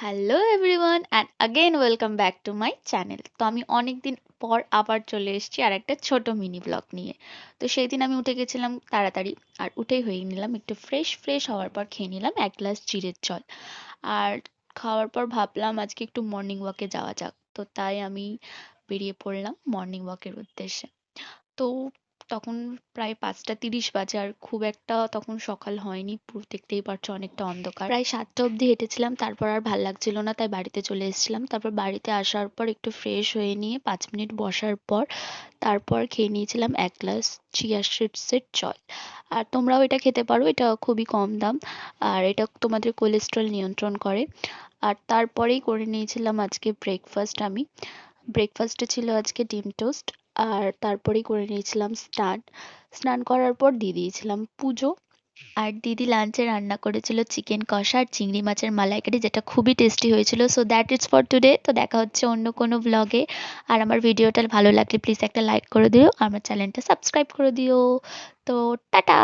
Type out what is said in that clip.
Hello everyone and again welcome back to my channel. তো আমি অনেক দিন পর আবার চলে এসেছি আর একটা ছোট মিনি ব্লগ নিয়ে। তো সেই দিন আমি উঠে গেছিলাম তাড়াতাড়ি, আর উঠেই হয়ে নিলাম একটু ফ্রেশ হওয়ার পর খেয়ে নিলাম এক গ্লাস জিরের জল। আর খাওয়ার পর ভাবলাম আজকে একটু মর্নিং ওয়াকে যাওয়া যাক, তো তাই আমি বেরিয়ে পড়লাম মর্নিং ওয়াকের উদ্দেশ্যে। তো তখন প্রায় ৫টা ৩০ বাজে, আর খুব একটা তখন সকাল হয়নি, পুরো দেখতেই পারছো অনেকটা অন্ধকার। প্রায় ৭টা অবধি হেঁটেছিলাম, তারপর আর ভাল লাগছিল না, তাই বাড়িতে চলে এসেছিলাম। তারপর বাড়িতে আসার পর একটু ফ্রেশ হয়ে নিয়ে ৫ মিনিট বসার পর তারপর খেয়ে নিয়েছিলাম এক গ্লাস চিয়া সিডসের জল। আর তোমরাও এটা খেতে পারো, এটা খুবই কম দাম, আর এটা তোমাদের কোলেস্ট্রল নিয়ন্ত্রণ করে। আর তারপরেই করে নিয়েছিলাম আজকে ব্রেকফাস্ট আমি। ব্রেকফাস্টে ছিল আজকে ডিম টোস্ট। আর তারপরেই করে নিয়েছিলাম স্নান। স্নান করার পর দিয়ে দিয়েছিলাম পুজো। আর দিদি লাঞ্চে রান্না করেছিল চিকেন কষা আর চিংড়ি মাছের মালাইকারি, যেটা খুবই টেস্টি হয়েছিল। So that is for today. তো দেখা হচ্ছে অন্য কোনো ব্লগে। আর আমার ভিডিওটা ভালো লাগলে প্লিজ একটা লাইক করে দিও, আমার চ্যানেলটা সাবস্ক্রাইব করে দিও। তো টাটা।